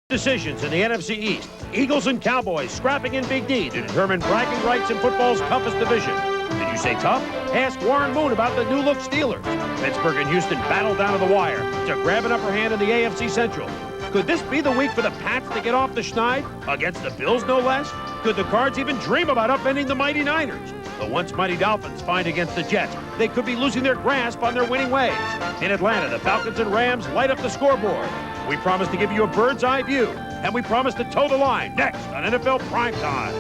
Decisions in the NFC East. Eagles and Cowboys scrapping in Big D to determine bragging rights in football's toughest division. Did you say tough? Ask Warren Moon about the new-look Steelers. Pittsburgh and Houston battle down to the wire to grab an upper hand in the AFC Central. Could this be the week for the Pats to get off the schneid? Against the Bills, no less? Could the Cards even dream about upending the mighty Niners? The once mighty Dolphins find against the Jets. They could be losing their grasp on their winning ways. In Atlanta, the Falcons and Rams light up the scoreboard. We promise to give you a bird's eye view, and we promise to toe the line next on NFL Primetime.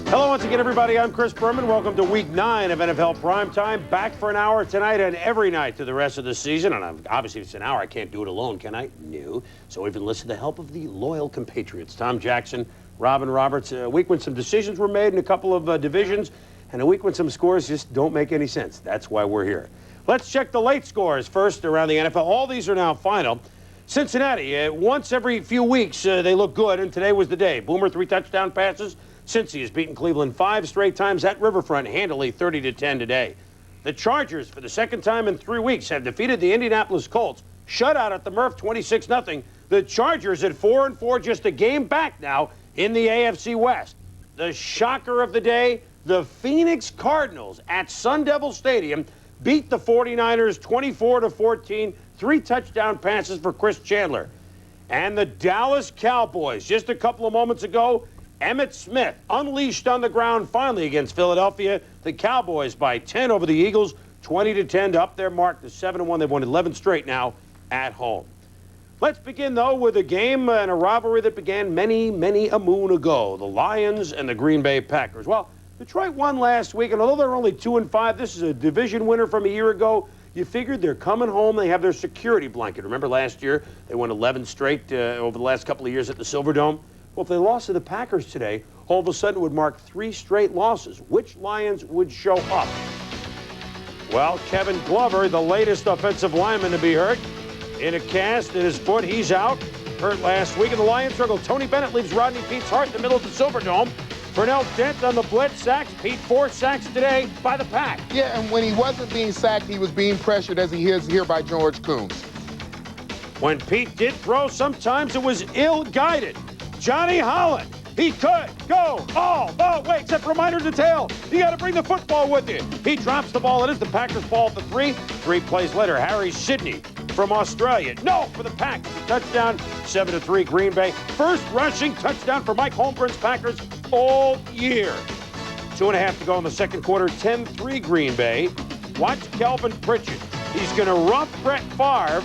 Hello once again, everybody. I'm Chris Berman. Welcome to Week 9 of NFL Primetime. Back for an hour tonight and every night to the rest of the season. And obviously, if it's an hour, I can't do it alone, can I? No. So we've enlisted the help of the loyal compatriots, Tom Jackson, Robin Roberts. A week when some decisions were made in a couple of divisions, and a week when some scores just don't make any sense. That's why we're here. Let's check the late scores first around the NFL. All these are now final. Cincinnati, once every few weeks, they look good, and today was the day. Boomer, 3 touchdown passes. Cincy has beaten Cleveland 5 straight times at Riverfront, handily 30-10 today. The Chargers, for the second time in 3 weeks, have defeated the Indianapolis Colts. Shutout at the Murph, 26-0. The Chargers at 4-4, just a game back now in the AFC West. The shocker of the day, the Phoenix Cardinals at Sun Devil Stadium beat the 49ers 24-14, 3 touchdown passes for Chris Chandler. And the Dallas Cowboys, just a couple of moments ago, Emmitt Smith unleashed on the ground finally against Philadelphia. The Cowboys by 10 over the Eagles, 20-10 to up their mark to 7-1. They've won 11 straight now at home. Let's begin, though, with a game and a rivalry that began many, many a moon ago. The Lions and the Green Bay Packers. Well, Detroit won last week, and although they're only 2-5, this is a division winner from a year ago. You figured they're coming home. They have their security blanket. Remember last year, they won 11 straight over the last couple of years at the Silverdome? Well, if they lost to the Packers today, all of a sudden it would mark 3 straight losses. Which Lions would show up? Well, Kevin Glover, the latest offensive lineman to be hurt, in a cast in his foot. He's out, hurt last week, and the Lions struggle. Tony Bennett leaves Rodney Peete's heart in the middle of the Silverdome. Pernell Dent on the blitz, sacks. Pete 4 sacks today by the Pack. Yeah, and when he wasn't being sacked, he was being pressured as he is here by George Coombs. When Pete did throw, sometimes it was ill-guided. Johnny Holland, he could go all the way, except for a minor detail. You got to bring the football with you. He drops the ball. It is the Packers' ball at the 3. 3 plays later, Harry Sidney from Australia. No, for the Pack. Touchdown, 7-3 Green Bay. First rushing touchdown for Mike Holmgren's Packers all year. 2.5 to go in the second quarter, 10-3 Green Bay. Watch Kelvin Pritchett. He's going to rough Brett Favre.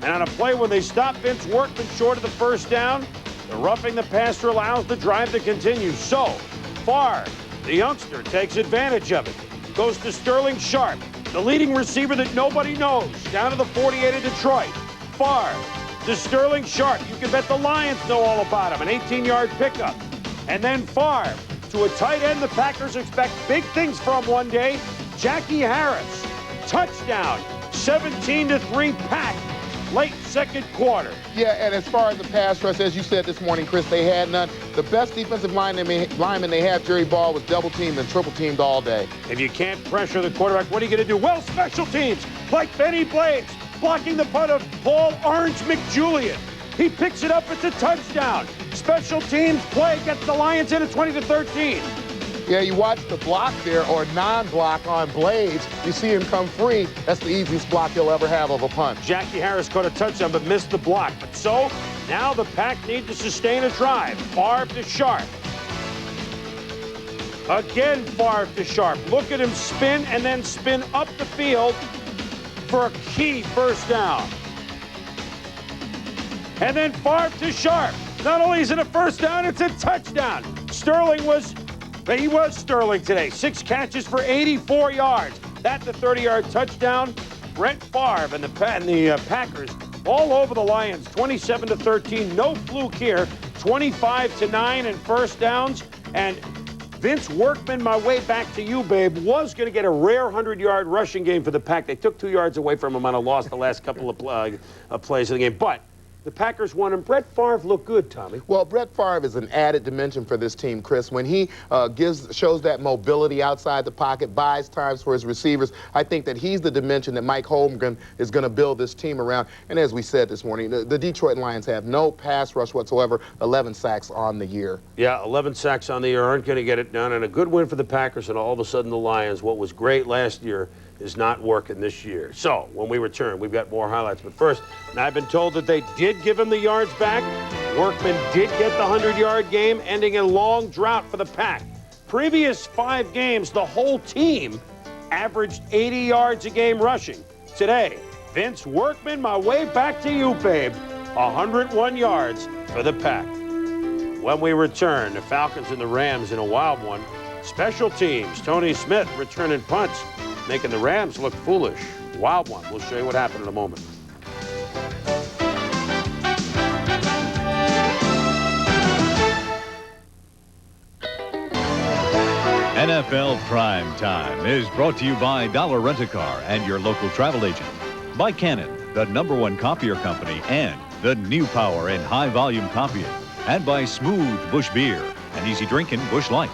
And on a play when they stop Vince Workman short of the first down, the roughing the passer allows the drive to continue. So, Favre, the youngster, takes advantage of it. Goes to Sterling Sharp, the leading receiver that nobody knows, down to the 48 of Detroit. Favre to Sterling Sharp. You can bet the Lions know all about him. An 18-yard pickup. And then Favre to a tight end the Packers expect big things from one day. Jackie Harris. Touchdown. 17-3 Pack. Late second quarter. Yeah, and as far as the pass rush, as you said this morning, Chris, they had none. The best defensive lineman they had, Jerry Ball, was double-teamed and triple-teamed all day. If you can't pressure the quarterback, what are you going to do? Well, special teams, like Benny Blades, blocking the punt of Paul Orange McJulian. He picks it up, it's a touchdown. Special teams play gets the Lions in at 20-13. Yeah, you watch the block there, or non-block on Blades. You see him come free. That's the easiest block he'll ever have of a punt. Jackie Harris caught a touchdown but missed the block. But so, now the Pack need to sustain a drive. Favre to Sharp. Again, Favre to Sharp. Look at him spin and then spin up the field for a key first down. And then Favre to Sharp. Not only is it a first down, it's a touchdown. Sterling was Sterling today. 6 catches for 84 yards. That's a 30-yard touchdown. Brett Favre and the Packers all over the Lions, 27-13. No fluke here. 25-9 in first downs. And Vince Workman, my way back to you, babe, was going to get a rare 100-yard rushing game for the Pack. They took 2 yards away from him on a loss the last couple of plays of the game. But the Packers won, and Brett Favre looked good, Tommy. Well, Brett Favre is an added dimension for this team, Chris. When he shows that mobility outside the pocket, buys times for his receivers, I think that he's the dimension that Mike Holmgren is going to build this team around. And as we said this morning, the Detroit Lions have no pass rush whatsoever, 11 sacks on the year. Yeah, 11 sacks on the year, aren't going to get it done, and a good win for the Packers, and all of a sudden the Lions, what was great last year, is not working this year. So, when we return, we've got more highlights. But first, and I've been told that they did give him the yards back. Workman did get the 100-yard game, ending a long drought for the Pack. Previous 5 games, the whole team averaged 80 yards a game rushing. Today, Vince Workman, my way back to you, babe. 101 yards for the Pack. When we return, the Falcons and the Rams in a wild one. Special teams, Tony Smith returning punts, making the Rams look foolish. Wild one. We'll show you what happened in a moment. NFL Prime Time is brought to you by Dollar Rent-A-Car and your local travel agent. By Canon, the #1 copier company, and the new power in high-volume copying. And by Smooth Bush Beer, an easy drinking Bush Light.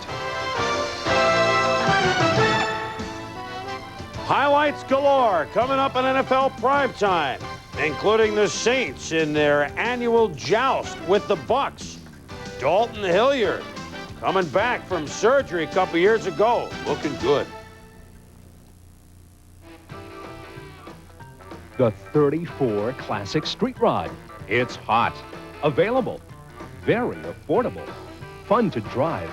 Highlights galore coming up on NFL Primetime, including the Saints in their annual joust with the Bucs. Dalton Hilliard coming back from surgery a couple years ago, looking good. The 34 Classic Street Rod. It's hot, available, very affordable, fun to drive,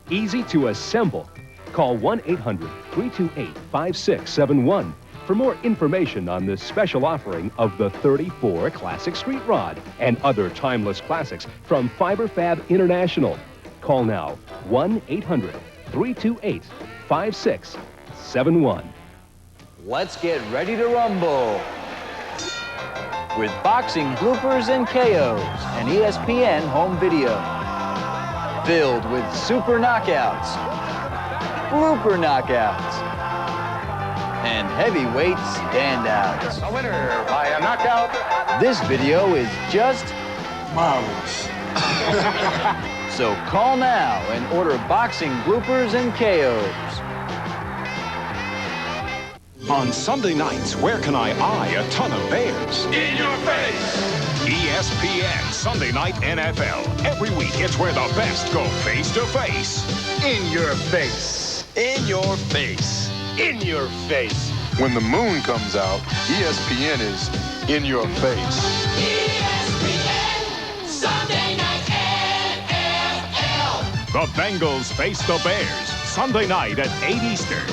easy to assemble. Call 1-800-328-5671 for more information on this special offering of the 34 Classic Street Rod and other timeless classics from FiberFab International. Call now, 1-800-328-5671. Let's get ready to rumble with boxing bloopers and KOs and ESPN home video. Filled with super knockouts, blooper knockouts, and heavyweight standouts. A winner by a knockout. This video is just marvelous. So call now and order boxing bloopers and KOs. On Sunday nights, where can I eye a ton of bears? In your face. ESPN Sunday Night NFL. Every week, it's where the best go face-to-face. In your face. In your face. In your face. When the moon comes out, ESPN is in your face. ESPN Sunday Night NFL. The Bengals face the Bears Sunday night at 8 Eastern.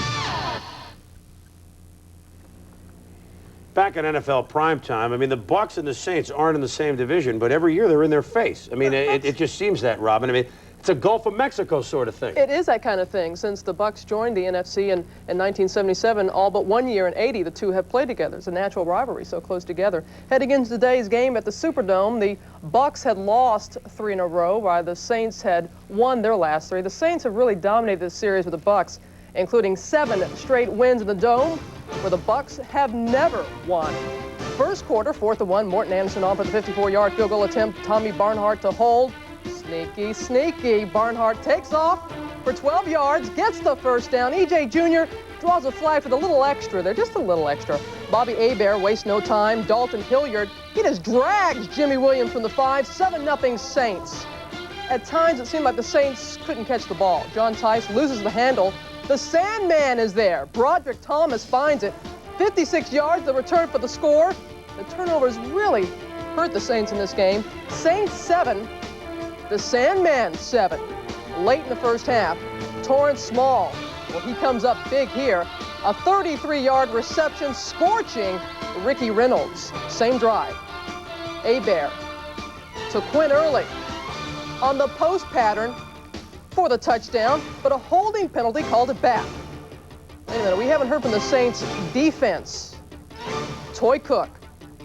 Back at NFL Primetime, I mean, the Bucs and the Saints aren't in the same division, but every year they're in their face. I mean, it just seems that, Robin. I mean, it's a Gulf of Mexico sort of thing. It is that kind of thing. Since the Bucs joined the NFC in 1977, all but 1 year in '80, the two have played together. It's a natural rivalry, so close together. Heading into today's game at the Superdome, the Bucs had lost 3 in a row, while the Saints had won their last 3. The Saints have really dominated this series with the Bucs, including 7 straight wins in the Dome, where the Bucs have never won. First quarter, 4th and 1, Morton Anderson on for the 54-yard field goal attempt. Tommy Barnhart to hold. Sneaky, sneaky. Barnhart takes off for 12 yards, gets the first down. E.J. Jr. draws a flag for the little extra there, just a little extra. Bobby Hebert wastes no time. Dalton Hilliard, he just drags Jimmy Williams from the 5, 7-0 Saints. At times, it seemed like the Saints couldn't catch the ball. John Tice loses the handle. The Sandman is there. Broderick Thomas finds it. 56 yards, the return for the score. The turnovers really hurt the Saints in this game. Saints 7, the Sandman 7. Late in the first half, Torrance Small, well, he comes up big here. A 33-yard reception, scorching Ricky Reynolds. Same drive. Hebert to Quinn Early on the post pattern for the touchdown, but a holding penalty called it back. Wait a minute, we haven't heard from the Saints defense. Toy Cook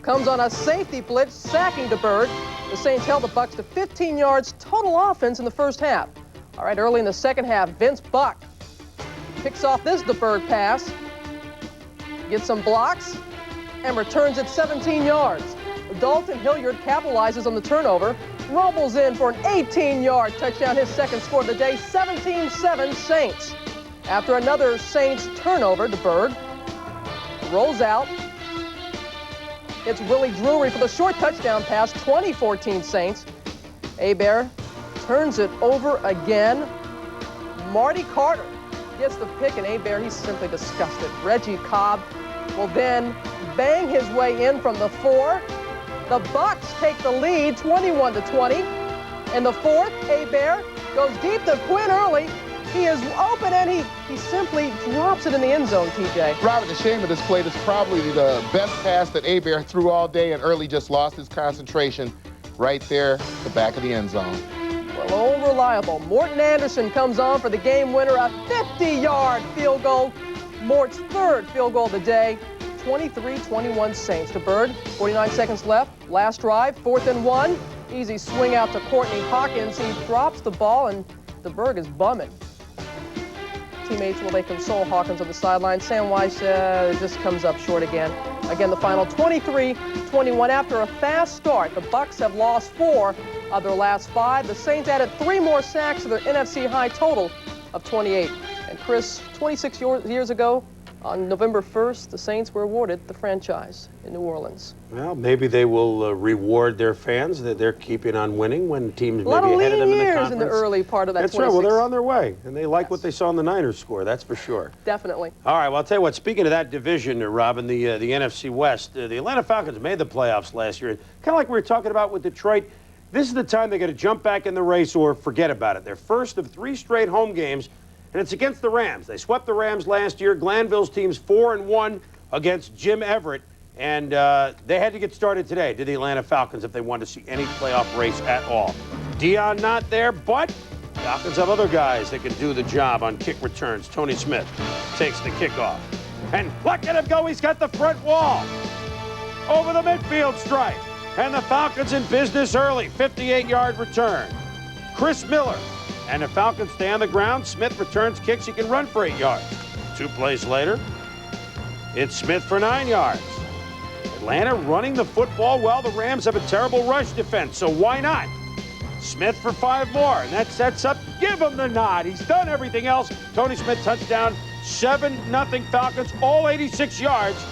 comes on a safety blitz, sacking DeBerg. The Saints held the Bucs to 15 yards total offense in the first half. All right, early in the second half, Vince Buck picks off this DeBerg pass, gets some blocks, and returns it 17 yards. Dalton Hilliard capitalizes on the turnover, rumbles in for an 18-yard touchdown, his second score of the day, 17-7 Saints. After another Saints turnover, DeBerg rolls out. It's Willie Drury for the short touchdown pass, 20-14 Saints. Hebert turns it over again. Marty Carter gets the pick, and Hebert, he's simply disgusted. Reggie Cobb will then bang his way in from the 4. The Bucks take the lead, 21-20. In the 4th, Hebert goes deep to Quinn Early. He is open, and he simply drops it in the end zone, TJ. Robert, the shame of this play, this is probably the best pass that Hebert threw all day, and Early just lost his concentration right there, the back of the end zone. Well, old reliable. Morton Anderson comes on for the game winner, a 50-yard field goal. Mort's 3rd field goal of the day. 23-21 Saints. DeBerg, 49 seconds left. Last drive, 4th and 1. Easy swing out to Courtney Hawkins. He drops the ball, and DeBerg is bumming. Teammates, will they console Hawkins on the sideline? Sam Weiss just comes up short again. Again, the final 23-21. After a fast start, the Bucks have lost 4 of their last 5. The Saints added 3 more sacks to their NFC high total of 28. And Chris, 26 years ago, on November 1st, the Saints were awarded the franchise in New Orleans. Well, maybe they will reward their fans that they're keeping on winning when teams maybe ahead of them in the conference. In the early part of that. That's right. Well, they're on their way, and they like what they saw in the Niners score. That's for sure. Definitely. All right. Well, I'll tell you what. Speaking of that division, Robin, the NFC West, the Atlanta Falcons made the playoffs last year. Kind of like we were talking about with Detroit. This is the time they got to jump back in the race or forget about it. Their first of 3 straight home games. And it's against the Rams. They swept the Rams last year. Glanville's team's 4-1 against Jim Everett. And they had to get started today, did the Atlanta Falcons, if they wanted to see any playoff race at all. Dion not there, but Falcons have other guys that can do the job on kick returns. Tony Smith takes the kickoff. And look at him go. He's got the front wall over the midfield stripe. And the Falcons in business early. 58-yard return. Chris Miller. And the Falcons stay on the ground. Smith returns kicks. He can run for 8 yards. 2 plays later, it's Smith for 9 yards. Atlanta running the football well. The Rams have a terrible rush defense, so why not? Smith for 5 more, and that sets up. Give him the nod. He's done everything else. Tony Smith touchdown. 7-0 Falcons, all 86 yards.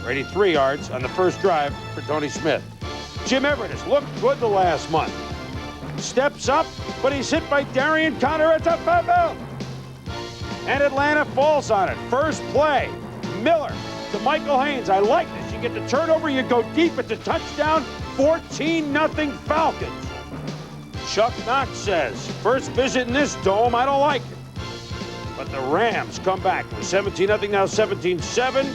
Or 83 yards on the first drive for Tony Smith. Jim Everett has looked good the last month. Steps up, but he's hit by Darian Connor at the fumble. And Atlanta falls on it. First play, Miller to Michael Haynes. I like this. You get the turnover, you go deep at the touchdown. 14-0 Falcons. Chuck Knox says, first visit in this dome, I don't like it. But the Rams come back. We're 17-0 now, 17-7.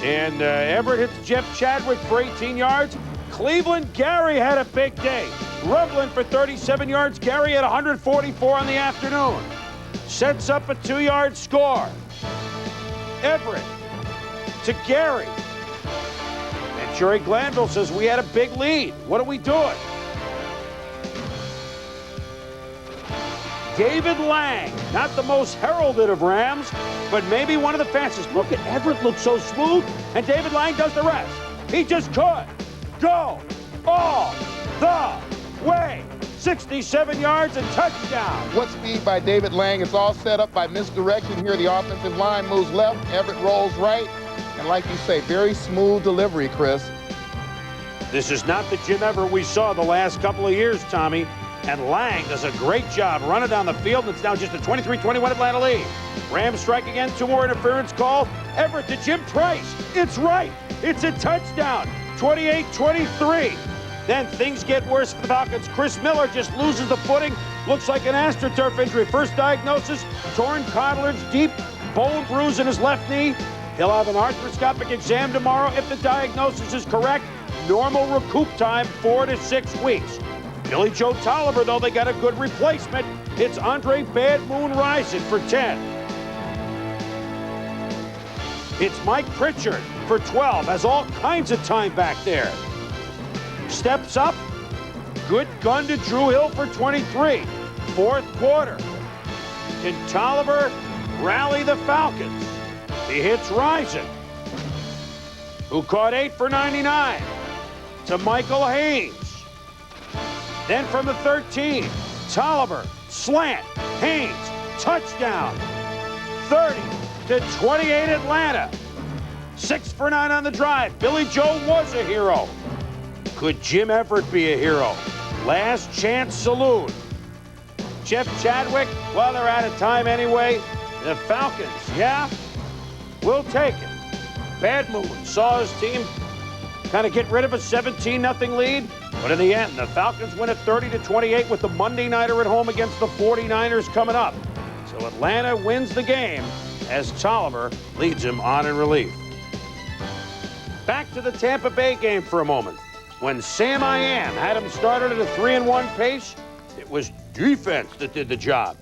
And Everett hits Jeff Chadwick for 18 yards. Cleveland, Gary had a big day. Rumbling for 37 yards. Gary had 144 on the afternoon. Sets up a 2-yard score. Everett to Gary. And Jerry Glanville says, we had a big lead. What are we doing? David Lang, not the most heralded of Rams, but maybe one of the fastest. Look at Everett, looks so smooth, and David Lang does the rest. He just could go all the way. 67 yards and touchdown. What speed by David Lang. It's all set up by misdirection here. The offensive line moves left, Everett rolls right, and like you say, very smooth delivery, Chris. This is not the Jim Everett we saw the last couple of years, Tommy. And Lang does a great job running down the field. It's now just a 23-21 Atlanta lead. Rams strike again, 2 more interference calls. Everett to Jim Price. It's right. It's a touchdown. 28-23. Then things get worse for the Falcons. Chris Miller just loses the footing. Looks like an AstroTurf injury. First diagnosis, torn cartilage, deep bone bruise in his left knee. He'll have an arthroscopic exam tomorrow. If the diagnosis is correct, normal recoup time, 4 to 6 weeks. Billy Joe Tolliver, though, they got a good replacement. It's Andre Bad Moon Rising for 10. It's Mike Pritchard for 12. Has all kinds of time back there. Steps up. Good gun to Drew Hill for 23. Fourth quarter. Can Tolliver rally the Falcons? The hit's rising. Who caught 8 for 99 to Michael Haynes. Then from the 13, Tolliver, slant, Haynes, touchdown. 30-28 Atlanta. 6 for 9 on the drive. Billy Joe was a hero. Could Jim Everett be a hero? Last chance saloon. Jeff Chadwick, well, they're out of time anyway. The Falcons, yeah, we'll take it. Bad Moon saw his team kind of get rid of a 17-0 lead. But in the end, the Falcons win at 30-28 with the Monday Nighter at home against the 49ers coming up. So Atlanta wins the game as Tolliver leads him on in relief. Back to the Tampa Bay game for a moment. When Sam I Am had him started at a 3-1 pace, it was defense that did the job.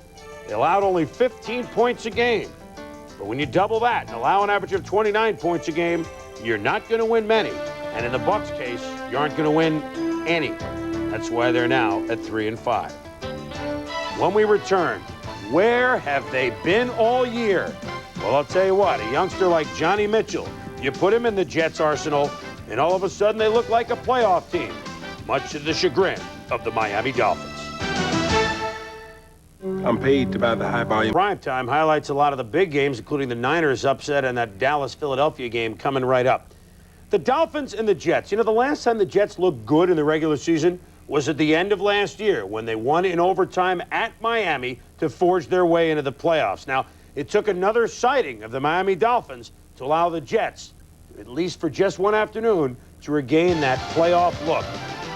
They allowed only 15 points a game. But when you double that and allow an average of 29 points a game, you're not going to win many. And in the Bucs case, you aren't going to win any. That's why they're now at 3-5. When we return, where have they been all year? Well, I'll tell you what, a youngster like Johnny Mitchell, you put him in the Jets arsenal, and all of a sudden they look like a playoff team, much to the chagrin of the Miami Dolphins. I'm paid to buy the high volume. Primetime highlights a lot of the big games, including the Niners upset and that Dallas-Philadelphia game coming right up. The Dolphins and the Jets. You know, the last time the Jets looked good in the regular season was at the end of last year when they won in overtime at Miami to forge their way into the playoffs. Now, it took another sighting of the Miami Dolphins to allow the Jets, at least for just one afternoon, to regain that playoff look.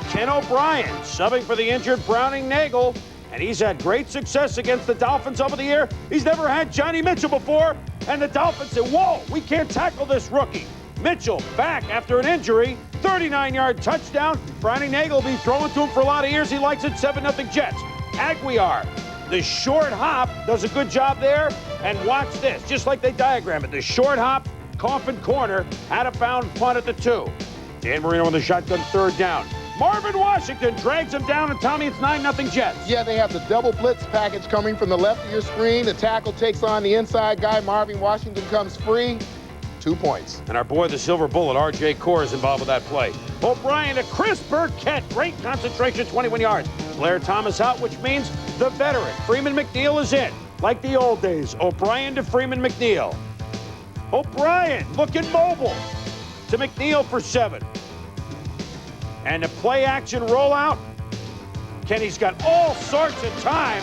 Ken O'Brien subbing for the injured Browning Nagel, and he's had great success against the Dolphins over the year. He's never had Johnny Mitchell before, and the Dolphins said, whoa, we can't tackle this rookie. Mitchell back after an injury, 39-yard touchdown. Browning Nagel will be throwing to him for a lot of years. He likes it, 7-0 Jets. Aguiar, the short hop, does a good job there. And watch this, just like they diagram it. The short hop, coffin corner, out of bounds punt at the 2. Dan Marino on the shotgun, third down. Marvin Washington drags him down, and Tommy, it's 9-0 Jets. Yeah, they have the double blitz package coming from the left of your screen. The tackle takes on the inside guy. Marvin Washington comes free. 2 points. And our boy, the Silver Bullet, R.J. Core, is involved with that play. O'Brien to Chris Burkett. Great concentration, 21 yards. Blair Thomas out, which means the veteran, Freeman McNeil, is in. Like the old days, O'Brien to Freeman McNeil. O'Brien looking mobile to McNeil for 7. And a play-action rollout. Kenny's got all sorts of time.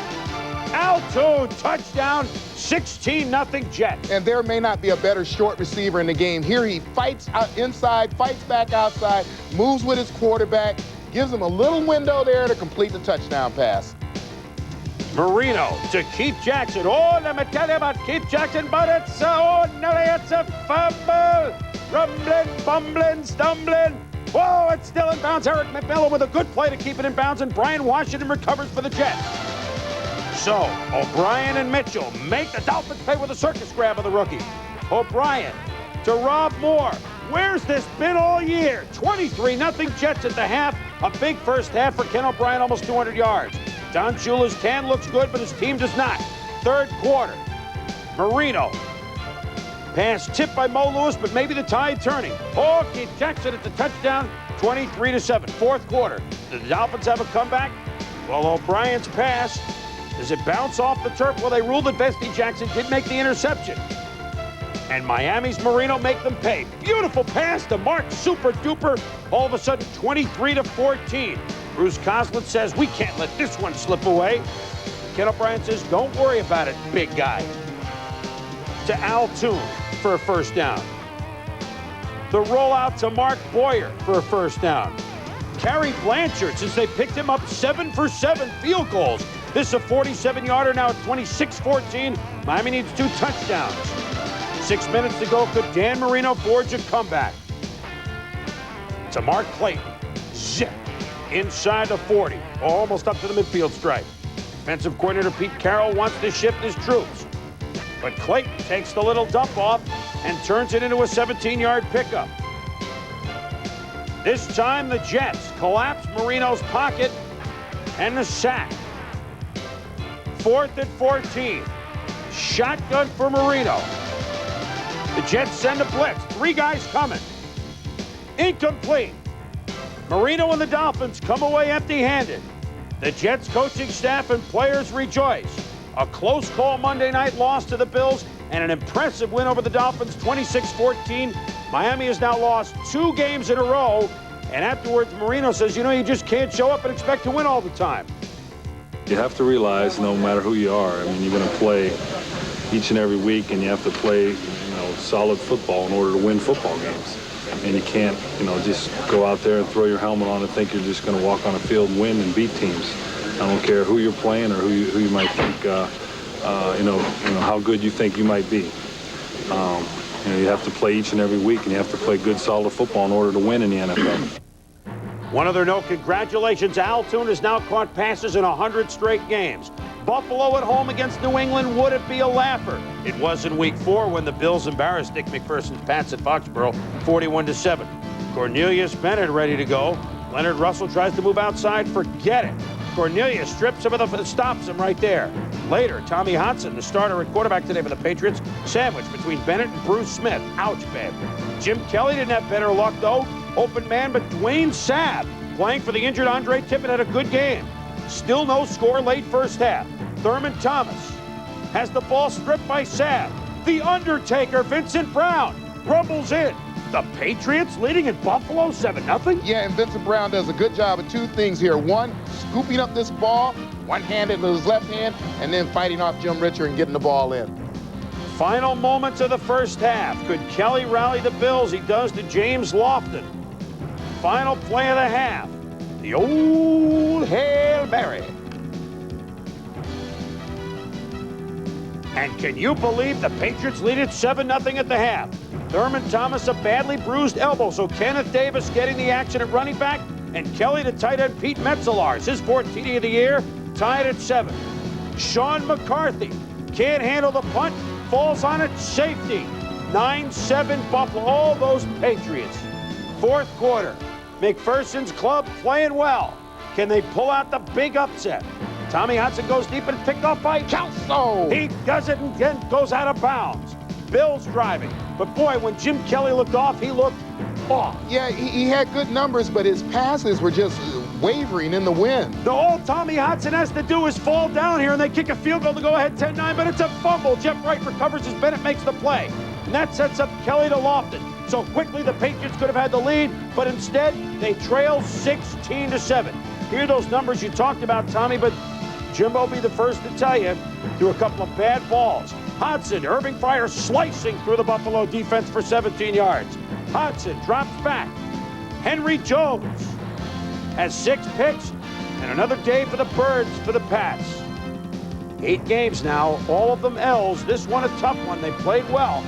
Alto touchdown, 16-0 Jets. And there may not be a better short receiver in the game. Here he fights out inside, fights back outside, moves with his quarterback, gives him a little window there to complete the touchdown pass. Marino to Keith Jackson. Oh, let me tell you about Keith Jackson, but it's a fumble. Rumbling, bumbling, stumbling. Whoa, it's still in bounds. Eric McMillan with a good play to keep it in bounds, and Brian Washington recovers for the Jets. So, O'Brien and Mitchell make the Dolphins pay with a circus grab of the rookie. O'Brien to Rob Moore. Where's this been all year? 23-0 Jets at the half. A big first half for Ken O'Brien, almost 200 yards. Don Shula's tan looks good, but his team does not. Third quarter. Marino. Pass tipped by Mo Lewis, but maybe the tide turning. Oh, Keith Jackson at the touchdown, 23-7. Fourth quarter. Did the Dolphins have a comeback? Well, O'Brien's pass, does it bounce off the turf? Well, they ruled that Bestie Jackson did make the interception. And Miami's Marino make them pay. Beautiful pass to Mark Super Duper. All of a sudden, 23-14. Bruce Coslett says, we can't let this one slip away. Ken O'Brien says, don't worry about it, big guy. To Al Toon for a first down. The rollout to Mark Boyer for a first down. Carrie Blanchard, since they picked him up 7 for 7 field goals. This is a 47-yarder now at 26-14. Miami needs 2 touchdowns. 6 minutes to go. Could Dan Marino forge a comeback? To Mark Clayton. Zip. Inside the 40. Almost up to the midfield stripe. Defensive coordinator Pete Carroll wants to shift his troops. But Clayton takes the little dump off and turns it into a 17-yard pickup. This time the Jets collapse Marino's pocket and the sack. 4th and 14. Shotgun for Marino. The Jets send a blitz. 3 guys coming. Incomplete. Marino and the Dolphins come away empty-handed. The Jets coaching staff and players rejoice. A close call Monday night loss to the Bills and an impressive win over the Dolphins, 26-14. Miami has now lost 2 games in a row. And afterwards, Marino says, you know, you just can't show up and expect to win all the time. You have to realize, no matter who you are, I mean, you're going to play each and every week, and you have to play, solid football in order to win football games. And you can't, just go out there and throw your helmet on and think you're just going to walk on a field and win and beat teams. I don't care who you're playing or who you might think, how good you think you might be. You have to play each and every week, and you have to play good, solid football in order to win in the NFL. One other note, congratulations. Al Toon has now caught passes in 100 straight games. Buffalo at home against New England, would it be a laugher? It was in week 4 when the Bills embarrassed Dick McPherson's Pats at Foxborough 41-7. Cornelius Bennett ready to go. Leonard Russell tries to move outside, forget it. Cornelius strips him of the, stops him right there. Later, Tommy Hodson, the starter at quarterback today for the Patriots, sandwiched between Bennett and Bruce Smith. Ouch, babe. Jim Kelly didn't have better luck, though. Open man, but Dwayne Sabb, playing for the injured Andre Tippett, had a good game. Still no score late first half. Thurman Thomas has the ball stripped by Sabb. The Undertaker, Vincent Brown, rumbles in. The Patriots leading in Buffalo 7-0? Yeah, and Vincent Brown does a good job of 2 things here. One, scooping up this ball, one-handed with his left hand, and then fighting off Jim Richard and getting the ball in. Final moments of the first half. Could Kelly rally the Bills? He does to James Lofton. Final play of the half. The old Hail Mary. And can you believe the Patriots lead it 7-0 at the half? Thurman Thomas a badly bruised elbow, so Kenneth Davis getting the action at running back, and Kelly to tight end Pete Metzelaars, his 4th TD of the year, tied at 7. Sean McCarthy can't handle the punt, falls on it, safety. 9-7 Buffalo, all those Patriots. 4th quarter, McPherson's club playing well. Can they pull out the big upset? Tommy Hodson goes deep and picked off by Kelso. He does it and then goes out of bounds. Bills driving. But boy, when Jim Kelly looked off, he looked off. Yeah, he had good numbers, but his passes were just wavering in the wind. All Tommy Hodson has to do is fall down here, and they kick a field goal to go ahead 10-9, but it's a fumble. Jeff Wright recovers as Bennett makes the play. And that sets up Kelly to Lofton. So quickly the Patriots could have had the lead, but instead they trail 16-7. Here are those numbers you talked about, Tommy, but Jimbo will be the first to tell you, through a couple of bad balls. Hodson, Irving Fryer slicing through the Buffalo defense for 17 yards. Hodson drops back. Henry Jones has 6 picks and another day for the Birds for the Pats. 8 games now, all of them L's. This one a tough one. They played well.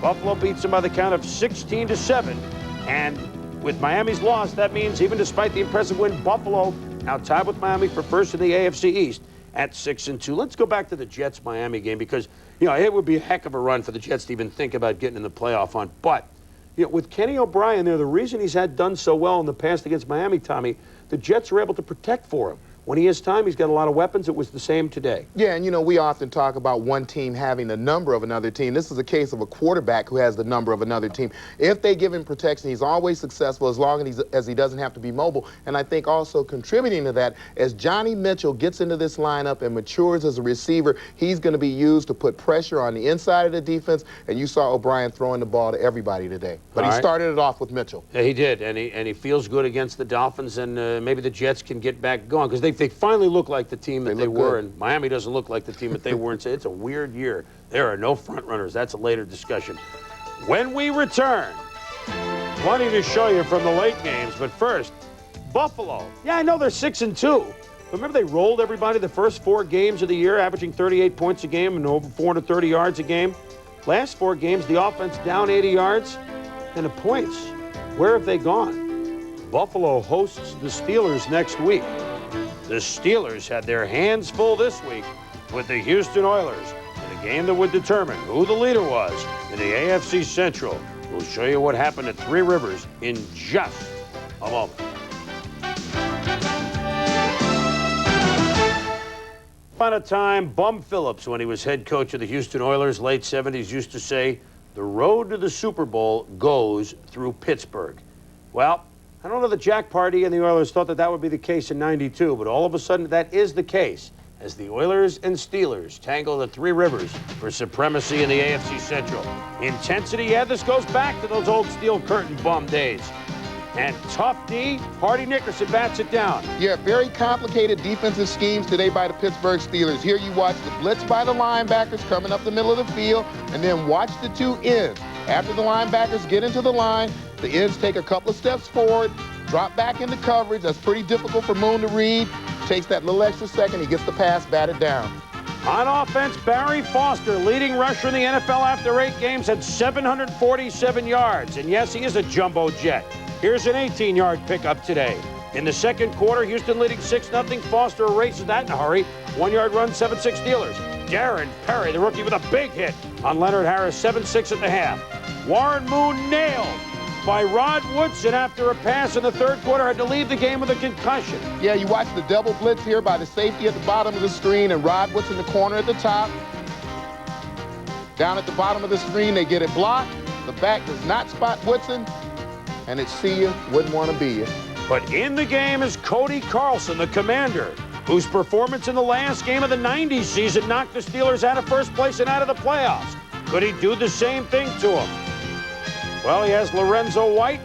Buffalo beats them by the count of 16-7. And with Miami's loss, that means even despite the impressive win, Buffalo now tied with Miami for first in the AFC East at 6-2. Let's go back to the Jets-Miami game because, it would be a heck of a run for the Jets to even think about getting in the playoff hunt. But, with Kenny O'Brien there, the reason he's done so well in the past against Miami, Tommy, the Jets are able to protect for him. When he has time, he's got a lot of weapons. It was the same today. Yeah, and we often talk about one team having the number of another team. This is a case of a quarterback who has the number of another team. If they give him protection, he's always successful as long as he doesn't have to be mobile. And I think also contributing to that, as Johnny Mitchell gets into this lineup and matures as a receiver, he's going to be used to put pressure on the inside of the defense. And you saw O'Brien throwing the ball to everybody today. But he started it off with Mitchell. Yeah, he did, and he feels good against the Dolphins, and maybe the Jets can get back going because they finally look like the team that they were, and Miami doesn't look like the team that they were, and say it's a weird year. There are no front runners. That's a later discussion. When we return, plenty to show you from the late games, but first, Buffalo. Yeah, I know they're 6-2. Remember they rolled everybody the first 4 games of the year, averaging 38 points a game and over 430 yards a game. Last 4 games, the offense down 80 yards, and the points, where have they gone? Buffalo hosts the Steelers next week. The Steelers had their hands full this week with the Houston Oilers in a game that would determine who the leader was in the AFC Central. We'll show you what happened at Three Rivers in just a moment. Upon a time, Bum Phillips, when he was head coach of the Houston Oilers, late 70s, used to say, the road to the Super Bowl goes through Pittsburgh. Well, I don't know that Jack Pardee and the Oilers thought that that would be the case in '92, but all of a sudden that is the case as the Oilers and Steelers tangle the Three Rivers for supremacy in the AFC Central. Intensity, yeah, this goes back to those old steel curtain bum days. And tough D, Hardy Nickerson bats it down. Yeah, very complicated defensive schemes today by the Pittsburgh Steelers. Here you watch the blitz by the linebackers coming up the middle of the field, and then watch the two ends. After the linebackers get into the line, the ends take a couple of steps forward, drop back into coverage. That's pretty difficult for Moon to read. Takes that little extra second, he gets the pass batted down. On offense, Barry Foster, leading rusher in the NFL after 8 games, had 747 yards. And yes, he is a jumbo jet. Here's an 18-yard pickup today. In the second quarter, Houston leading 6-0. Foster erases that in a hurry. 1-yard run, 7-6 Steelers. Darren Perry, the rookie, with a big hit on Leonard Harris, 7-6 at the half. Warren Moon nailed by Rod Woodson after a pass in the third quarter, had to leave the game with a concussion. Yeah, you watch the double blitz here by the safety at the bottom of the screen and Rod Woodson in the corner at the top. Down at the bottom of the screen, they get it blocked. The back does not spot Woodson, and it's see you, wouldn't want to be you. But in the game is Cody Carlson, the commander, whose performance in the last game of the '90s season knocked the Steelers out of first place and out of the playoffs. Could he do the same thing to him? Well, he has Lorenzo White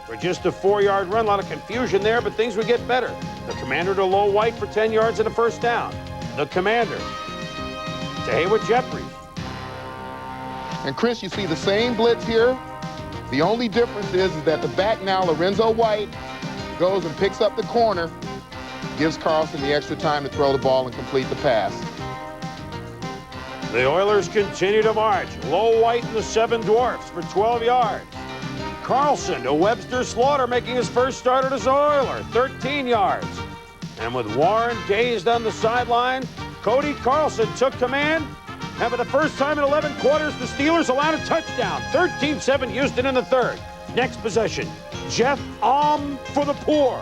for just a 4-yard run. A lot of confusion there, but things would get better. The commander to Low White for 10 yards and a first down. The commander to Haywood Jeffries. And Chris, you see the same blitz here. The only difference is that the back now, Lorenzo White, goes and picks up the corner, gives Carlson the extra time to throw the ball and complete the pass. The Oilers continue to march. Low White and the Seven Dwarfs for 12 yards. Carlson to Webster Slaughter, making his first start as an Oiler, 13 yards. And with Warren dazed on the sideline, Cody Carlson took command. And for the first time in 11 quarters, the Steelers allowed a touchdown. 13-7 Houston in the third. Next possession, Jeff for the poor.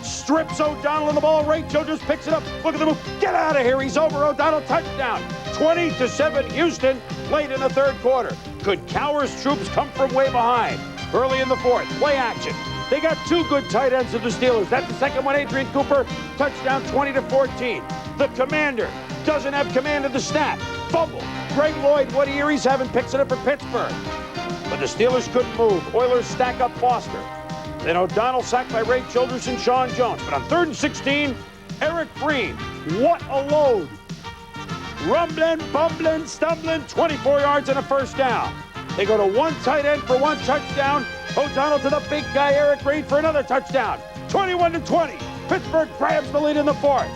Strips O'Donnell in the ball. Ray Joe just picks it up. Look at the move. Get out of here. He's over. O'Donnell touchdown. 20-7 Houston late in the third quarter. Could Cowher's troops come from way behind? Early in the fourth, play action. They got 2 good tight ends of the Steelers. That's the second one, Adrian Cooper. Touchdown, 20-14. The commander doesn't have command of the snap. Fumble. Greg Lloyd, what a year he's having, picks it up for Pittsburgh. But the Steelers couldn't move. Oilers stack up Foster. Then O'Donnell sacked by Ray Childress and Sean Jones. But on 3rd and 16, Eric Green. What a load. Rumbling, bumbling, stumbling, 24 yards and a first down. They go to 1 tight end for 1 touchdown. O'Donnell to the big guy, Eric Green, for another touchdown. 21-20. Pittsburgh grabs the lead in the fourth.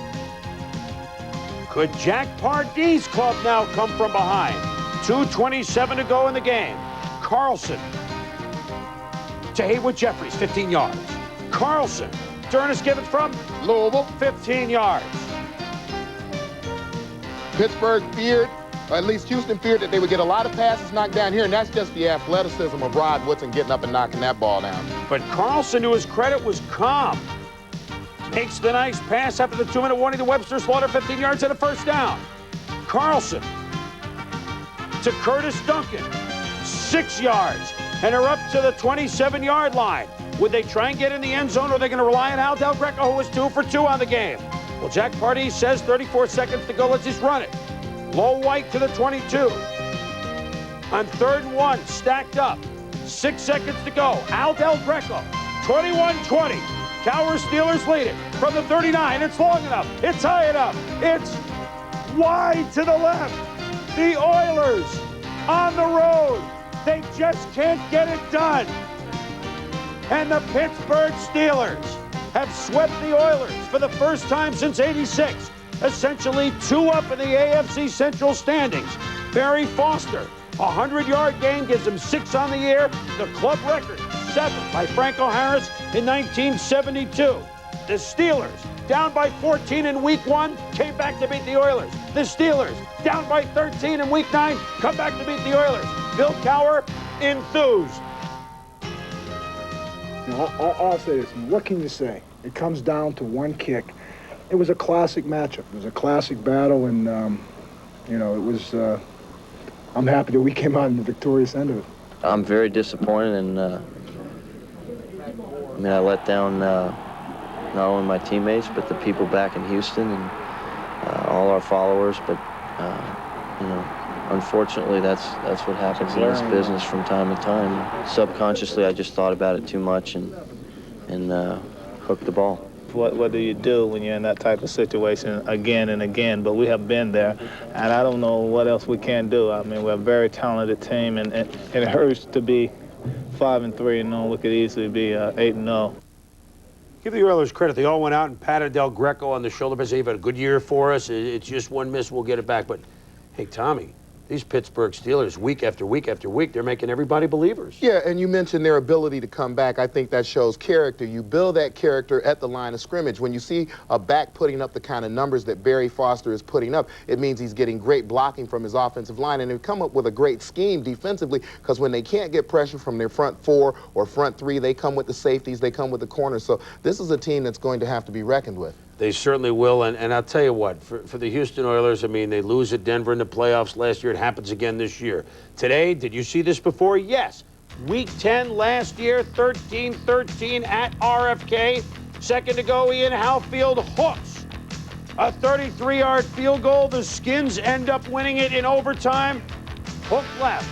Could Jack Pardee's club now come from behind? 2:27 to go in the game. Carlson to Haywood Jeffries, 15 yards. Carlson, Ernest Gibbons from Louisville, 15 yards. Pittsburgh feared, or at least Houston feared, that they would get a lot of passes knocked down here, and that's just the athleticism of Rod Woodson getting up and knocking that ball down. But Carlson, to his credit, was calm. Makes the nice pass after the 2-minute warning to Webster Slaughter, 15 yards and a first down. Carlson to Curtis Duncan, 6 yards, and are up to the 27-yard line. Would they try and get in the end zone, or are they going to rely on Al Del Greco, who was 2 for 2 on the game? Well, Jack Pardee says 34 seconds to go. Let's just run it. Low White to the 22. On 3rd and 1, stacked up. 6 seconds to go. Al Del Greco, 21-20. Cowher Steelers lead it from the 39. It's long enough. It's high enough. It's wide to the left. The Oilers on the road. They just can't get it done. And the Pittsburgh Steelers have swept the Oilers for the first time since '86. Essentially 2 up in the AFC Central standings. Barry Foster, a 100-yard gain, gives him 6 on the year. The club record, 7 by Franco Harris in 1972. The Steelers, down by 14 in Week 1, came back to beat the Oilers. The Steelers, down by 13 in Week 9, come back to beat the Oilers. Bill Cowher, enthused. I'll say this, what can you say? It comes down to one kick. It was a classic matchup. It was a classic battle, and you know, it was. I'm happy that we came out in the victorious end of it. I'm very disappointed, and I mean, I let down not only my teammates, but the people back in Houston and all our followers. But you know, unfortunately, that's what happens in this business from time to time. Subconsciously, I just thought about it too much and hooked the ball. What do you do when you're in that type of situation again and again? But we have been there, and I don't know what else we can do. I mean, we're a very talented team, and it hurts to be 5-3 and know we could easily be 8-0. Give the Oilers credit. They all went out and patted Del Greco on the shoulder. But they've had a good year for us. It's just one miss. We'll get it back. But, hey, Tommy, these Pittsburgh Steelers, week after week after week, they're making everybody believers. Yeah, and you mentioned their ability to come back. I think that shows character. You build that character at the line of scrimmage. When you see a back putting up the kind of numbers that Barry Foster is putting up, it means he's getting great blocking from his offensive line, and they come up with a great scheme defensively, because when they can't get pressure from their front four or front three, they come with the safeties, they come with the corners. So this is a team that's going to have to be reckoned with. They certainly will, and I'll tell you what, for the Houston Oilers, I mean, they lose at Denver in the playoffs last year. It happens again this year. Today, did you see this before? Yes. Week 10 last year, 13-13 at RFK. Second to go, Ian Halfield hooks a 33-yard field goal. The Skins end up winning it in overtime. Hook left,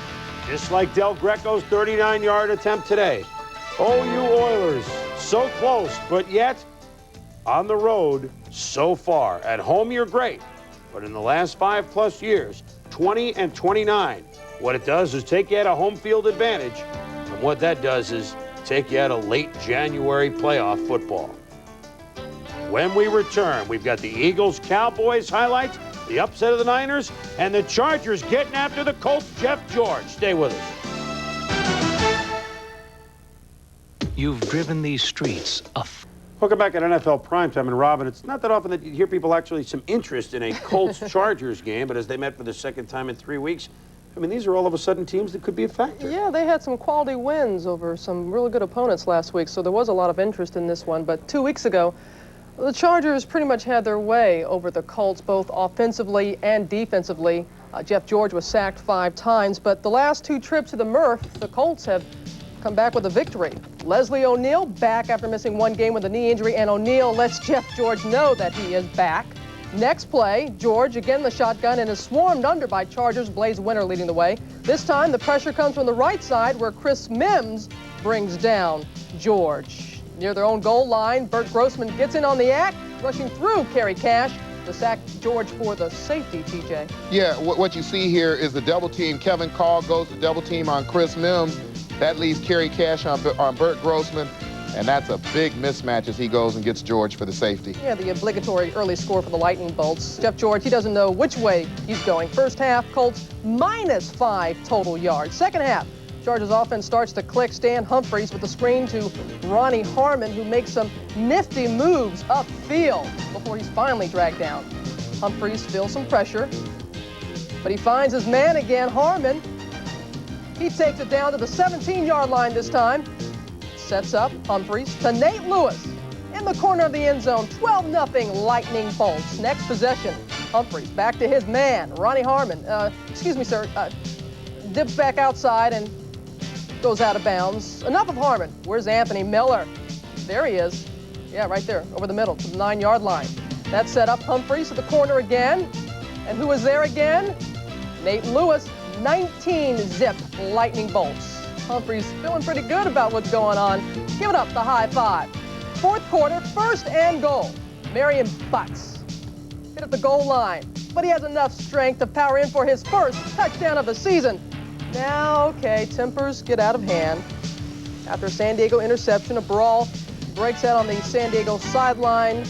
just like Del Greco's 39-yard attempt today. Oh, you Oilers, so close, but yet on the road so far. At home, you're great. But in the last 5+ years, 20 and 29, what it does is take you at a home field advantage. And what that does is take you at a late January playoff football. When we return, we've got the Eagles-Cowboys highlights, the upset of the Niners, and the Chargers getting after the Colts' Jeff George. Stay with us. You've driven these streets Welcome back at NFL Primetime. And Robin, it's not that often that you hear people actually some interest in a Colts-Chargers game, but as they met for the second time in 3 weeks, I mean, these are all of a sudden teams that could be a factor. Yeah, they had some quality wins over some really good opponents last week, so there was a lot of interest in this one. But 2 weeks ago, the Chargers pretty much had their way over the Colts, both offensively and defensively. Jeff George was sacked 5 times, but the last 2 trips to the Murph, the Colts have come back with a victory. Leslie O'Neal back after missing 1 game with a knee injury, and O'Neal lets Jeff George know that he is back. Next play, George again the shotgun and is swarmed under by Chargers. Blaze Winter leading the way. This time the pressure comes from the right side where Chris Mims brings down George. Near their own goal line, Bert Grossman gets in on the act, rushing through Kerry Cash to sack George for the safety, TJ. Yeah, what you see here is the double team. Kevin Call goes to double team on Chris Mims. That leaves Kerry Cash on Bert Grossman, and that's a big mismatch as he goes and gets George for the safety. Yeah, the obligatory early score for the Lightning Bolts. Jeff George, he doesn't know which way he's going. First half, Colts -5 total yards. Second half, Chargers offense starts to click. Stan Humphries with the screen to Ronnie Harmon, who makes some nifty moves upfield before he's finally dragged down. Humphries feels some pressure, but he finds his man again, Harmon. He takes it down to the 17-yard line this time. Sets up Humphries to Nate Lewis in the corner of the end zone. 12-0 Lightning Bolts. Next possession, Humphries back to his man, Ronnie Harmon. Excuse me, sir. Dips back outside and goes out of bounds. Enough of Harmon. Where's Anthony Miller? There he is. Yeah, right there, over the middle to the 9-yard line. That set up Humphries to the corner again. And who is there again? Nate Lewis. 19-zip Lightning Bolts. Humphries feeling pretty good about what's going on. Give it up, the high five. Fourth quarter, 1st and goal. Marion Butts hit at the goal line, but he has enough strength to power in for his first touchdown of the season. Now, okay, tempers get out of hand. After a San Diego interception, a brawl breaks out on the San Diego sideline.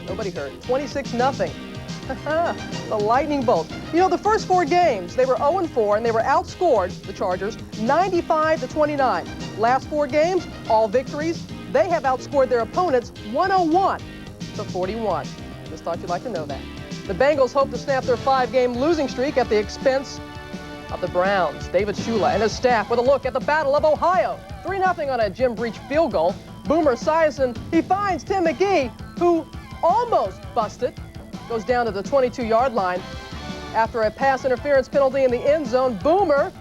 Nobody hurt. 26-0. The Lightning Bolts. You know, the first 4 games, they were 0-4, and they were outscored, the Chargers, 95-29. Last 4 games, all victories. They have outscored their opponents 101-41. Just thought you'd like to know that. The Bengals hope to snap their 5-game losing streak at the expense of the Browns. David Shula and his staff with a look at the Battle of Ohio. 3-0 on a Jim Breach field goal. Boomer Esiason, he finds Tim McGee, who almost busted. Goes down to the 22-yard line. After a pass interference penalty in the end zone, Boomer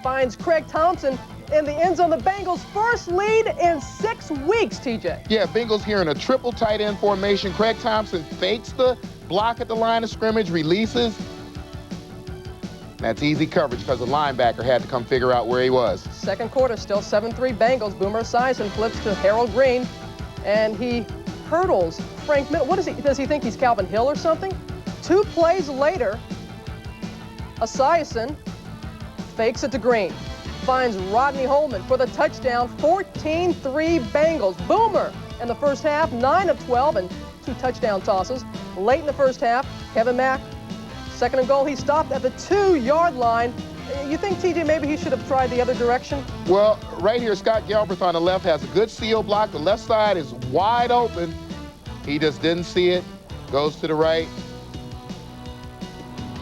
finds Craig Thompson in the end zone. The Bengals' first lead in 6 weeks, TJ. Yeah, Bengals here in a triple tight end formation. Craig Thompson fakes the block at the line of scrimmage, releases. That's easy coverage because the linebacker had to come figure out where he was. Second quarter, still 7-3 Bengals. Boomer Esiason flips to Harold Green, and he hurdles Frank Miller. What is he? Does he think he's Calvin Hill or something? 2 plays later, Esiason fakes it to Green. Finds Rodney Holman for the touchdown. 14-3 Bengals. Boomer in the first half, 9 of 12 and 2 touchdown tosses. Late in the first half, Kevin Mack, second and goal, he stopped at the 2-yard line. You think, TJ, maybe he should have tried the other direction? Well, right here, Scott Galbraith on the left has a good seal block. The left side is wide open. He just didn't see it. Goes to the right.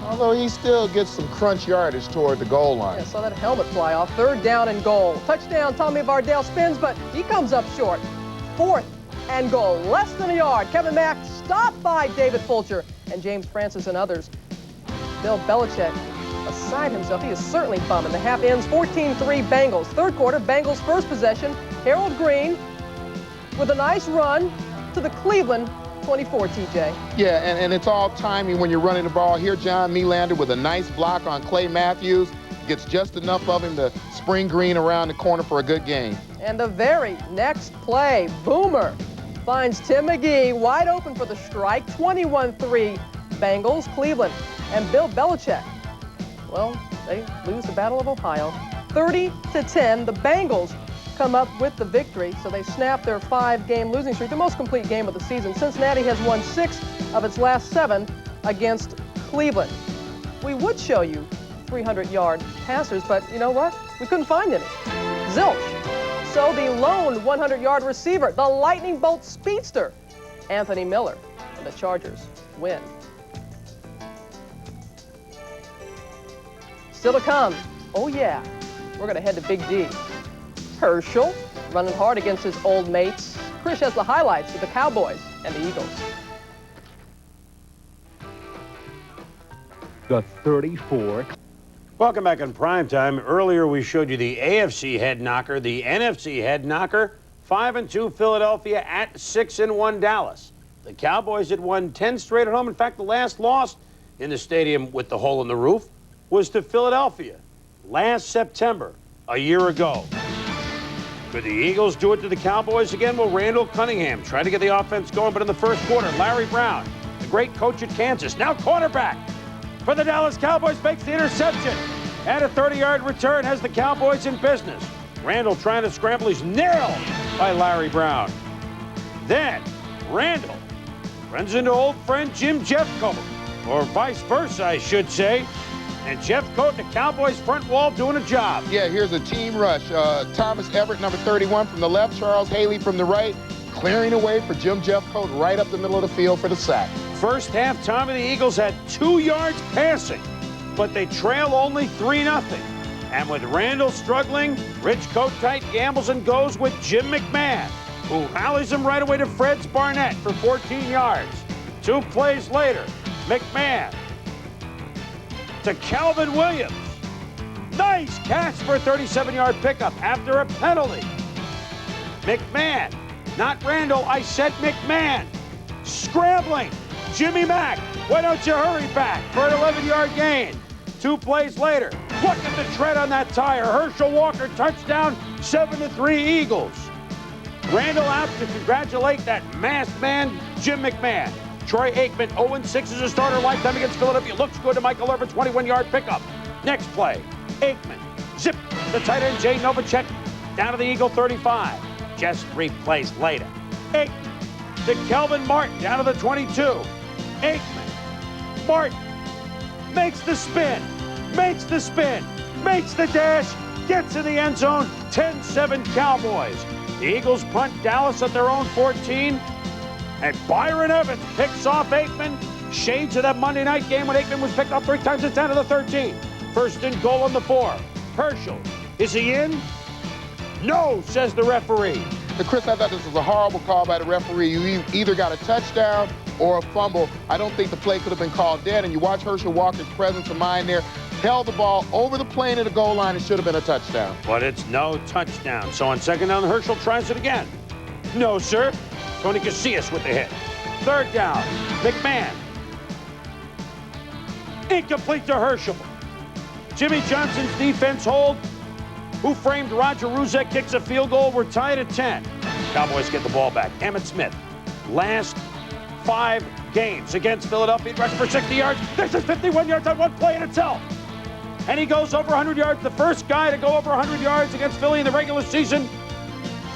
Although he still gets some crunch yardage toward the goal line. Yeah, saw that helmet fly off. 3rd down and goal. Touchdown, Tommy Vardell spins, but he comes up short. 4th and goal, less than a yard. Kevin Mack stopped by David Fulcher and James Francis and others. Bill Belichick beside himself. He is certainly bumming. The half ends 14-3 Bengals. Third quarter, Bengals first possession. Harold Green with a nice run to the Cleveland 24, TJ. Yeah, and it's all timing when you're running the ball. Here, John Melander with a nice block on Clay Matthews. Gets just enough of him to spring Green around the corner for a good gain. And the very next play, Boomer finds Tim McGee wide open for the strike. 21-3 Bengals, Cleveland. And Bill Belichick, well, they lose the Battle of Ohio. 30-10, the Bengals come up with the victory, so they snap their 5-game losing streak, the most complete game of the season. Cincinnati has won 6 of its last 7 against Cleveland. We would show you 300-yard passers, but you know what? We couldn't find any. Zilch. So the lone 100-yard receiver, the lightning bolt speedster, Anthony Miller, and the Chargers win. Still to come, oh yeah, we're going to head to Big D. Herschel running hard against his old mates. Chris has the highlights with the Cowboys and the Eagles. The 34. Welcome back on Primetime. Earlier we showed you the AFC head knocker, the NFC head knocker. 5-2 Philadelphia at 6-1 Dallas. The Cowboys had won 10 straight at home. In fact, the last loss in the stadium with the hole in the roof was to Philadelphia last September, a year ago. Could the Eagles do it to the Cowboys again? Well, Randall Cunningham tried to get the offense going, but in the first quarter, Larry Brown, the great coach at Kansas, now quarterback for the Dallas Cowboys, makes the interception. And a 30-yard return has the Cowboys in business. Randall trying to scramble. He's nailed by Larry Brown. Then Randall runs into old friend Jim Jeffcoat, or vice versa, I should say. And Jeffcoat, the Cowboys front wall, doing a job. Yeah, here's a team rush. Thomas Everett, number 31 from the left, Charles Haley from the right, clearing away for Jim Jeffcoat right up the middle of the field for the sack. First half, Tommy, the Eagles had 2 yards passing, but they trail only 3-0. And with Randall struggling, Rich Kotite gambles and goes with Jim McMahon, who rallies him right away to Fred's Barnett for 14 yards. 2 plays later, McMahon to Calvin Williams. Nice catch for a 37-yard pickup after a penalty. McMahon, not Randall, I said McMahon. Scrambling, Jimmy Mack, why don't you hurry back for an 11-yard gain? 2 plays later, look at the tread on that tire. Herschel Walker, touchdown, 7-3 Eagles. Randall out to congratulate that masked man, Jim McMahon. Troy Aikman, 0-6 as a starter lifetime against Philadelphia. Looks good to Michael Irvin, 21-yard pickup. Next play, Aikman, zip, the tight end, Jay Novacek, down to the Eagle 35. Just 3 plays later. Aikman to Kelvin Martin, down to the 22. Aikman, Martin, makes the spin, makes the dash, gets in the end zone, 10-7 Cowboys. The Eagles punt Dallas at their own 14. And Byron Evans picks off Aikman. Shades of that Monday night game when Aikman was picked off 3 times at 10 of the 13. First and goal on the 4. Herschel, is he in? No, says the referee. Chris, I thought this was a horrible call by the referee. You either got a touchdown or a fumble. I don't think the play could have been called dead. And you watch Herschel Walker's presence of mind there. Held the ball over the plane of the goal line. It should have been a touchdown. But it's no touchdown. So on second down, Herschel tries it again. No, sir. Tony Casillas with the hit. Third down, McMahon. Incomplete to Herschel. Jimmy Johnson's defense hold. Who framed Roger Ruzek kicks a field goal. We're tied at 10. Cowboys get the ball back. Emmitt Smith. Last 5 games against Philadelphia. Rushed for 60 yards. This is 51 yards on one play in itself. And he goes over 100 yards. The first guy to go over 100 yards against Philly in the regular season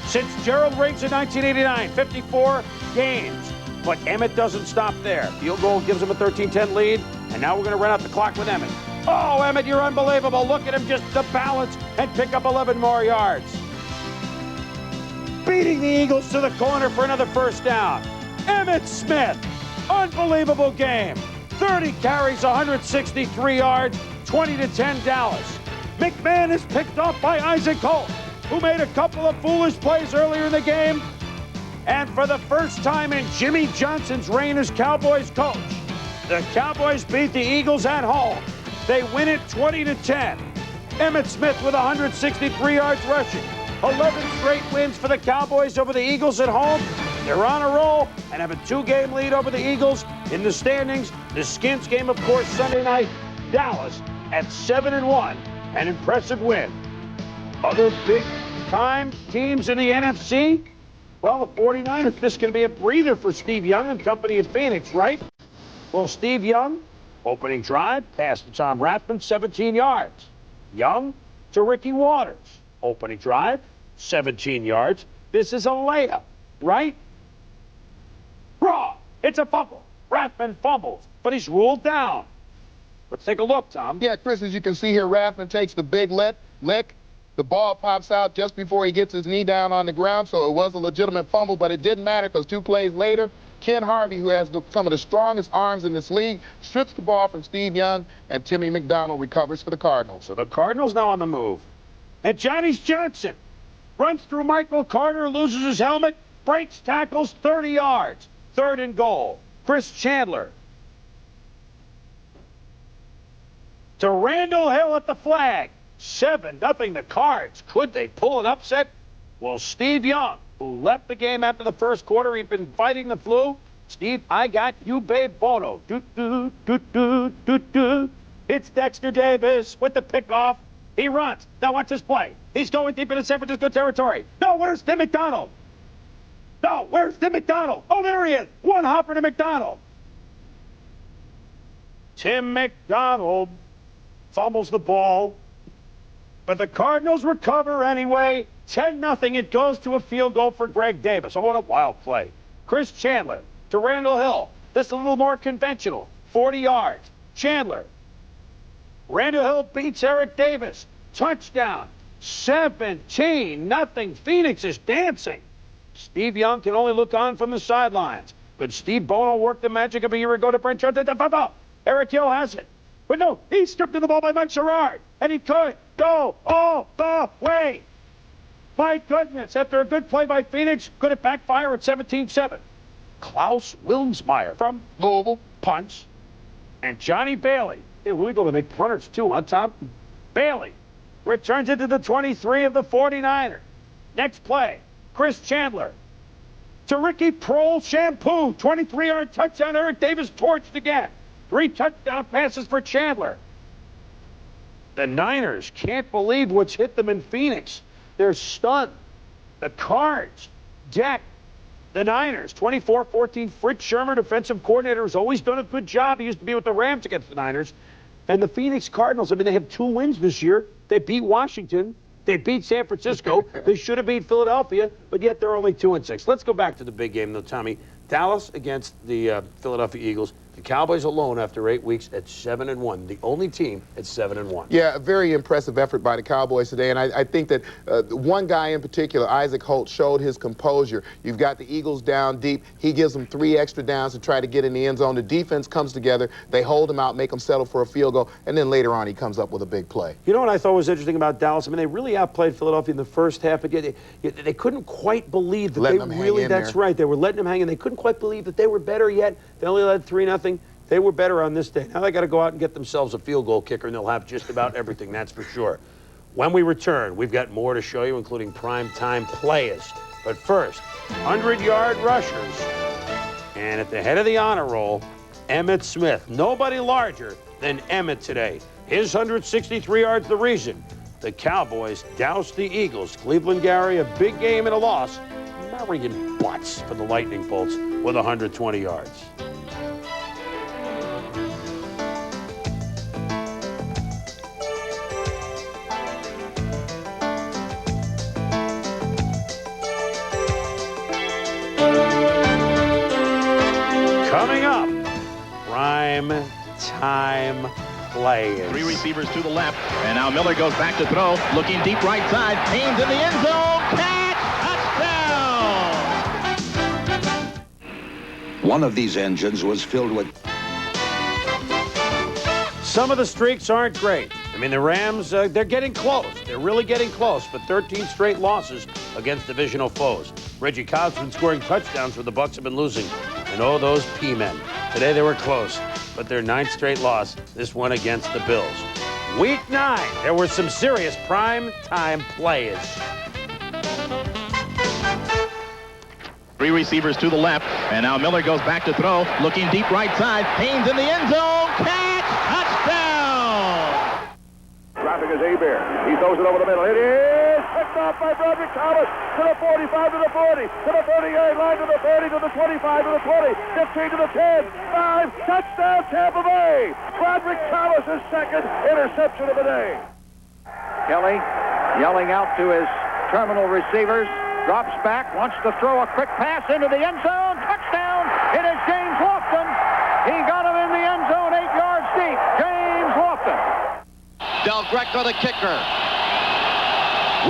since Gerald Riggs in 1989. 54 games. But Emmitt doesn't stop there. Field goal gives him a 13-10 lead. And now we're going to run out the clock with Emmitt. Oh, Emmitt, you're unbelievable. Look at him, just the balance and pick up 11 more yards. Beating the Eagles to the corner for another first down. Emmitt Smith, unbelievable game. 30 carries, 163 yards, 20-10 Dallas. McMahon is picked off by Isaac Holt, who made a couple of foolish plays earlier in the game. And for the first time in Jimmy Johnson's reign as Cowboys coach, the Cowboys beat the Eagles at home. They win it 20-10. Emmitt Smith with 163 yards rushing. 11 straight wins for the Cowboys over the Eagles at home. They're on a roll and have a 2-game lead over the Eagles in the standings. The Skins game, of course, Sunday night. Dallas at 7-1. An impressive win. Other big-time teams in the NFC? Well, the 49ers, this can be a breather for Steve Young and company at Phoenix, right? Well, Steve Young, opening drive, pass to Tom Rathman, 17 yards. Young to Ricky Waters. Opening drive, 17 yards. This is a layup, right? Wrong. It's a fumble. Rathman fumbles, but he's ruled down. Let's take a look, Tom. Yeah, Chris, as you can see here, Rathman takes the big lick. The ball pops out just before he gets his knee down on the ground, so it was a legitimate fumble, but it didn't matter because 2 plays later, Ken Harvey, who has some of the strongest arms in this league, strips the ball from Steve Young, and Timmy McDonald recovers for the Cardinals. So the Cardinals now on the move. And Johnny Johnson runs through Michael Carter, loses his helmet, breaks tackles, 30 yards. 3rd and goal. Chris Chandler to Randall Hill at the flag. 7-0 the Cards. Could they pull an upset? Well, Steve Young, who left the game after the first quarter, he'd been fighting the flu. Steve, I got you, babe, Bono. It's Dexter Davis with the pickoff. He runs. Now watch this play. He's going deep into San Francisco territory. No, where's Tim McDonald? No, where's Tim McDonald? Oh, there he is. One hopper to McDonald. Tim McDonald fumbles the ball, but the Cardinals recover anyway. 10-0. It goes to a field goal for Greg Davis. Oh, what a wild play. Chris Chandler to Randall Hill. This is a little more conventional. 40 yards. Chandler. Randall Hill beats Eric Davis. Touchdown. 17-0. Phoenix is dancing. Steve Young can only look on from the sidelines. But Steve Bono worked the magic of a year ago to Brent Jones. Eric Hill has it. But no, he's stripped of the ball by Mike Sherrard. And he could go all the way. My goodness, after a good play by Phoenix, could it backfire at 17-7? Klaus Wilmsmeyer from Louisville punts. And Johnny Bailey, illegal to make punters too, huh, Tom? Bailey returns it to the 23 of the 49ers. Next play, Chris Chandler to Ricky Prohl Shampoo. 23-yard touchdown. Eric Davis torched again. 3 touchdown passes for Chandler. The Niners can't believe what's hit them in Phoenix. They're stunned. The Cards deck the Niners. 24-14. Fritz Shermer, defensive coordinator, has always done a good job. He used to be with the Rams against the Niners. And the Phoenix Cardinals, I mean, they have 2 wins this year. They beat Washington. They beat San Francisco. They should have beat Philadelphia, but yet they're only 2-6. Let's go back to the big game, though, Tommy. Dallas against the Philadelphia Eagles. The Cowboys alone, after 8 weeks, at 7-1. The only team at 7-1. Yeah, a very impressive effort by the Cowboys today. And I think that one guy in particular, Isaac Holt, showed his composure. You've got the Eagles down deep. He gives them 3 extra downs to try to get in the end zone. The defense comes together. They hold him out, make him settle for a field goal. And then later on, he comes up with a big play. You know what I thought was interesting about Dallas? I mean, they really outplayed Philadelphia in the first half, but yet they couldn't quite believe that they really, that's right, they were letting them hang, and they couldn't quite believe that they were better yet. They only led 3-0. They were better on this day. Now they got to go out and get themselves a field goal kicker, and they'll have just about everything, that's for sure. When we return, we've got more to show you, including primetime players. But first, 100-yard rushers. And at the head of the honor roll, Emmitt Smith. Nobody larger than Emmitt today. His 163 yards, the reason the Cowboys doused the Eagles. Cleveland Gary, a big game and a loss. Marion Butts for the Lightning Bolts with 120 yards. Coming up, prime time plays. 3 receivers to the left, and now Miller goes back to throw, looking deep right side. Haynes in the end zone. Catch! Touchdown! One of these engines was filled with... Some of the streaks aren't great. I mean, the Rams, they're getting close. They're really getting close, but 13 straight losses against divisional foes. Reggie Cobb's been scoring touchdowns where the Bucs have been losing. And oh, those P-men. Today they were close, but their 9th straight loss, this one against the Bills. Week 9, there were some serious prime-time plays. 3 receivers to the left, and now Miller goes back to throw, looking deep right side. Haynes in the end zone. Catch! Touchdown! Traffic is A-Bear. He throws it over the middle. It is picked off by Broderick Thomas to the 45, to the 40, to the 30-yard line, to the 30, to the 25, to the 20, 15, to the 10, 5, touchdown Tampa Bay. Broderick Thomas' second interception of the day. Kelly yelling out to his terminal receivers, drops back, wants to throw a quick pass into the end zone. Touchdown! It is James Lofton. He got him in the end zone 8 yards deep. James Lofton. Del Greco, the kicker.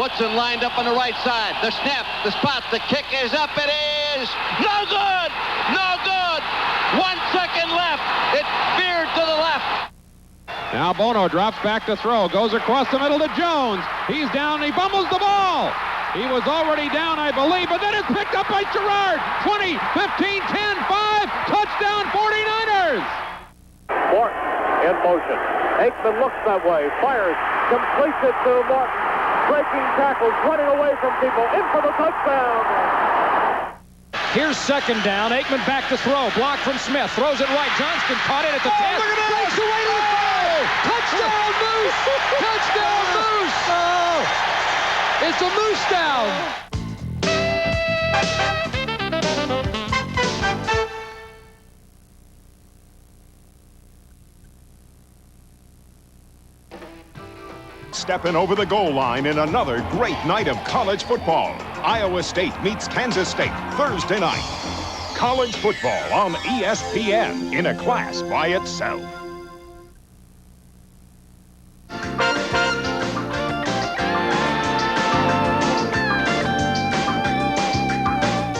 Woodson lined up on the right side. The snap, the spot, the kick is up. It is no good! No good! 1 second left. It veered to the left. Now Bono drops back to throw, goes across the middle to Jones. He's down, he fumbles the ball. He was already down, I believe, but then it's picked up by Gerard. 20, 15, 10, 5, touchdown 49ers. Morton in motion. Aikman looks that way, fires, completes it to Morton. Breaking tackles, running away from people, in for the touchdown. Here's second down. Aikman back to throw. Block from Smith. Throws it right. Johnston caught it at the 10. Breaks away to the goal. Touchdown, Moose! Touchdown, Moose! Oh, it's a Moose down. Stepping over the goal line in another great night of college football. Iowa State meets Kansas State Thursday night. College football on ESPN in a class by itself.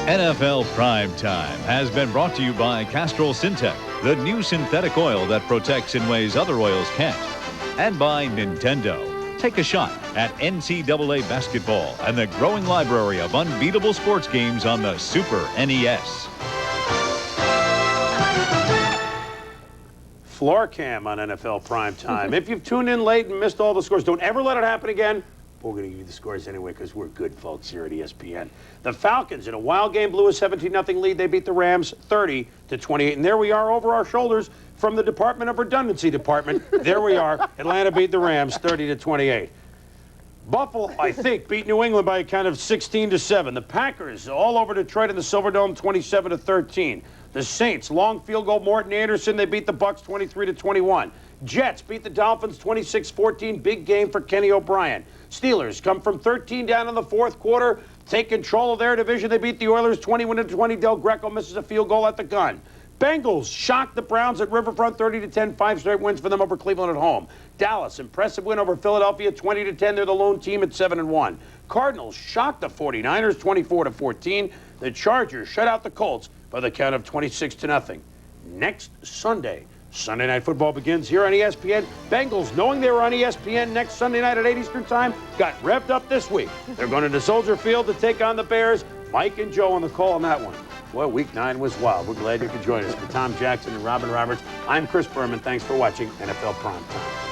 NFL Primetime has been brought to you by Castrol Syntec, the new synthetic oil that protects in ways other oils can't. And by Nintendo. Take a shot at NCAA basketball and the growing library of unbeatable sports games on the Super NES. Floor cam on NFL Primetime. If you've tuned in late and missed all the scores, don't ever let it happen again. But we're going to give you the scores anyway because we're good folks here at ESPN. The Falcons, in a wild game, blew a 17-0 lead. They beat the Rams 30-28. And there we are over our shoulders from the Department of Redundancy Department. There we are. Atlanta beat the Rams 30-28. Buffalo, I think, beat New England by a count of 16-7. The Packers all over Detroit in the Silverdome 27-13. The Saints, long field goal, Morton Anderson. They beat the Bucs 23-21. Jets beat the Dolphins 26-14. Big game for Kenny O'Brien. Steelers come from 13 down in the fourth quarter, take control of their division. They beat the Oilers 21-20. Del Greco misses a field goal at the gun. Bengals shocked the Browns at Riverfront 30-10, 5 straight wins for them over Cleveland at home. Dallas, impressive win over Philadelphia 20-10. They're the lone team at 7-1. Cardinals shocked the 49ers 24-14. The Chargers shut out the Colts by the count of 26-0. Next Sunday, Sunday Night Football begins here on ESPN. Bengals, knowing they were on ESPN next Sunday night at 8 Eastern Time, got revved up this week. They're going to Soldier Field to take on the Bears. Mike and Joe on the call on that one. Boy, Week 9 was wild. We're glad you could join us. For Tom Jackson and Robin Roberts, I'm Chris Berman. Thanks for watching NFL Primetime.